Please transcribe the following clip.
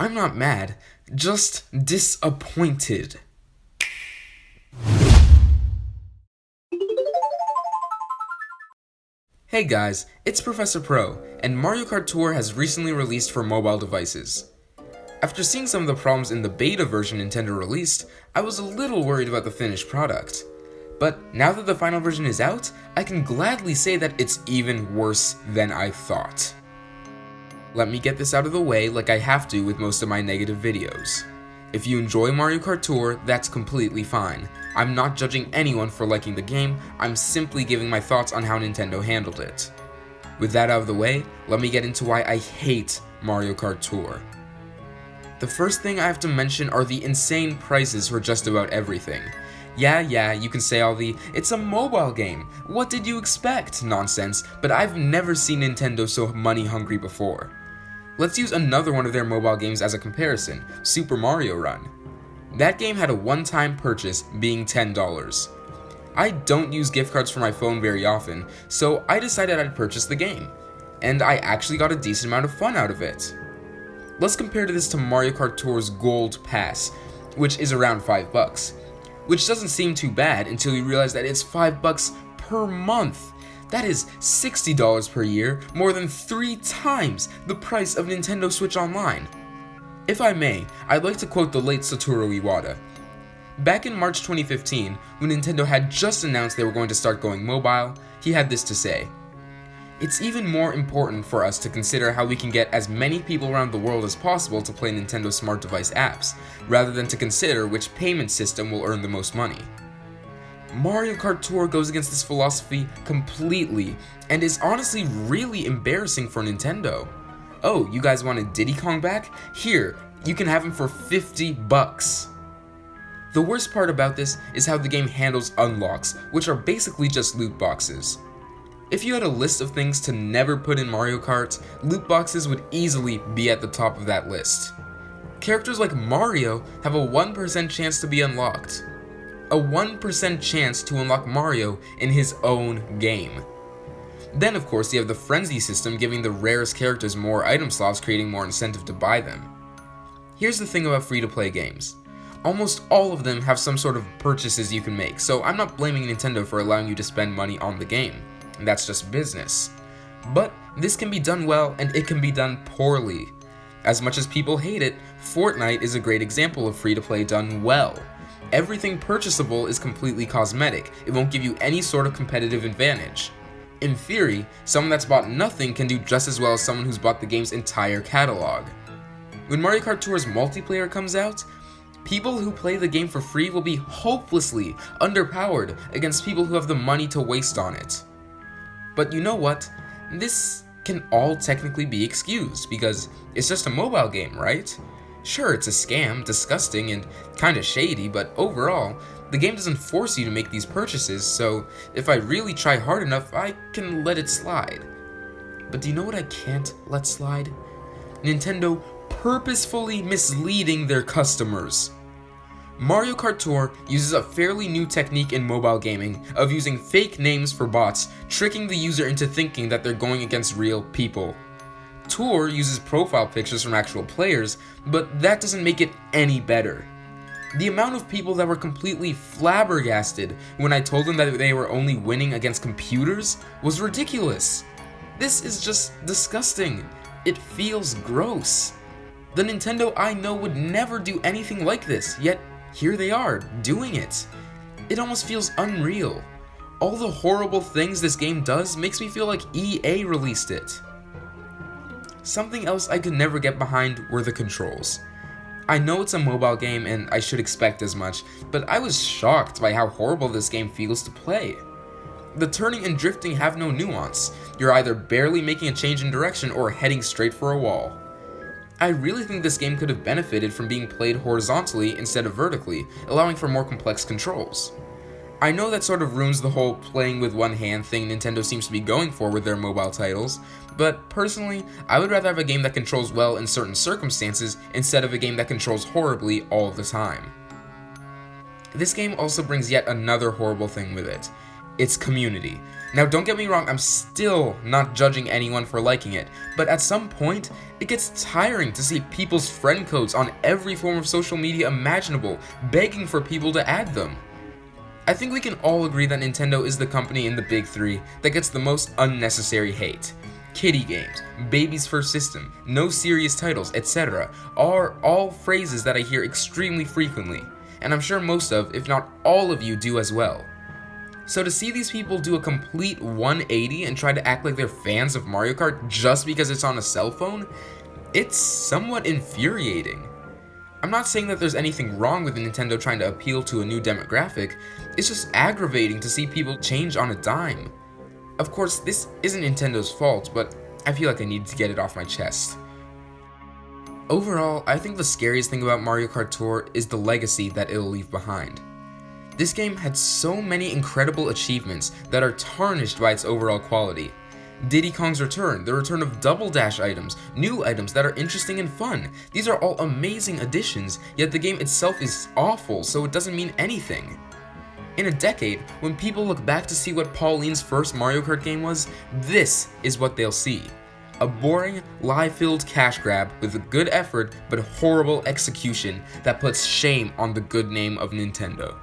I'm not mad, just disappointed. Hey guys, it's Professor Pro, and Mario Kart Tour has recently released for mobile devices. After seeing some of the problems in the beta version Nintendo released, I was a little worried about the finished product. But now that the final version is out, I can gladly say that it's even worse than I thought. Let me get this out of the way like I have to with most of my negative videos. If you enjoy Mario Kart Tour, that's completely fine. I'm not judging anyone for liking the game, I'm simply giving my thoughts on how Nintendo handled it. With that out of the way, let me get into why I hate Mario Kart Tour. The first thing I have to mention are the insane prices for just about everything. Yeah, you can say all the, it's a mobile game, what did you expect nonsense, but I've never seen Nintendo so money hungry before. Let's use another one of their mobile games as a comparison, Super Mario Run. That game had a one-time purchase being $10. I don't use gift cards for my phone very often, so I decided I'd purchase the game. And I actually got a decent amount of fun out of it. Let's compare this to Mario Kart Tour's Gold Pass, which is around $5. Which doesn't seem too bad until you realize that it's $5 per month. That is $60 per year, more than 3 times the price of Nintendo Switch Online. If I may, I'd like to quote the late Satoru Iwata. Back in March 2015, when Nintendo had just announced they were going to start going mobile, he had this to say: "It's even more important for us to consider how we can get as many people around the world as possible to play Nintendo smart device apps, rather than to consider which payment system will earn the most money." Mario Kart Tour goes against this philosophy completely, and is honestly really embarrassing for Nintendo. Oh, you guys wanted Diddy Kong back? Here, you can have him for $50. The worst part about this is how the game handles unlocks, which are basically just loot boxes. If you had a list of things to never put in Mario Kart, loot boxes would easily be at the top of that list. Characters like Mario have a 1% chance to be unlocked. A 1% chance to unlock Mario in his own game. Then of course you have the frenzy system giving the rarest characters more item slots, creating more incentive to buy them. Here's the thing about free-to-play games. Almost all of them have some sort of purchases you can make, so I'm not blaming Nintendo for allowing you to spend money on the game. That's just business. But this can be done well and it can be done poorly. As much as people hate it, Fortnite is a great example of free-to-play done well. Everything purchasable is completely cosmetic, it won't give you any sort of competitive advantage. In theory, someone that's bought nothing can do just as well as someone who's bought the game's entire catalog. When Mario Kart Tour's multiplayer comes out, people who play the game for free will be hopelessly underpowered against people who have the money to waste on it. But you know what? This can all technically be excused, because it's just a mobile game, right? Sure, it's a scam, disgusting, and kinda shady, but overall, the game doesn't force you to make these purchases, so if I really try hard enough, I can let it slide. But do you know what I can't let slide? Nintendo purposefully misleading their customers. Mario Kart Tour uses a fairly new technique in mobile gaming of using fake names for bots, tricking the user into thinking that they're going against real people. Tour uses profile pictures from actual players, but that doesn't make it any better. The amount of people that were completely flabbergasted when I told them that they were only winning against computers was ridiculous. This is just disgusting. It feels gross. The Nintendo I know would never do anything like this, yet here they are, doing it. It almost feels unreal. All the horrible things this game does makes me feel like EA released it. Something else I could never get behind were the controls. I know it's a mobile game and I should expect as much, but I was shocked by how horrible this game feels to play. The turning and drifting have no nuance. You're either barely making a change in direction or heading straight for a wall. I really think this game could have benefited from being played horizontally instead of vertically, allowing for more complex controls. I know that sort of ruins the whole playing with one hand thing Nintendo seems to be going for with their mobile titles, but personally, I would rather have a game that controls well in certain circumstances instead of a game that controls horribly all the time. This game also brings yet another horrible thing with it. its community. Now don't get me wrong, I'm still not judging anyone for liking it, but at some point, it gets tiring to see people's friend codes on every form of social media imaginable, begging for people to add them. I think we can all agree that Nintendo is the company in the big three that gets the most unnecessary hate. Kiddie games, baby's first system, no serious titles, etc. are all phrases that I hear extremely frequently, and I'm sure most of, if not all of you do as well. So to see these people do a complete 180 and try to act like they're fans of Mario Kart just because it's on a cell phone, it's somewhat infuriating. I'm not saying that there's anything wrong with Nintendo trying to appeal to a new demographic, it's just aggravating to see people change on a dime. Of course, this isn't Nintendo's fault, but I feel like I needed to get it off my chest. Overall, I think the scariest thing about Mario Kart Tour is the legacy that it'll leave behind. This game had so many incredible achievements that are tarnished by its overall quality. Diddy Kong's return, the return of Double Dash items, new items that are interesting and fun. These are all amazing additions, yet the game itself is awful, so it doesn't mean anything. In a decade, when people look back to see what Pauline's first Mario Kart game was, this is what they'll see. A boring, lie-filled cash grab with a good effort but horrible execution that puts shame on the good name of Nintendo.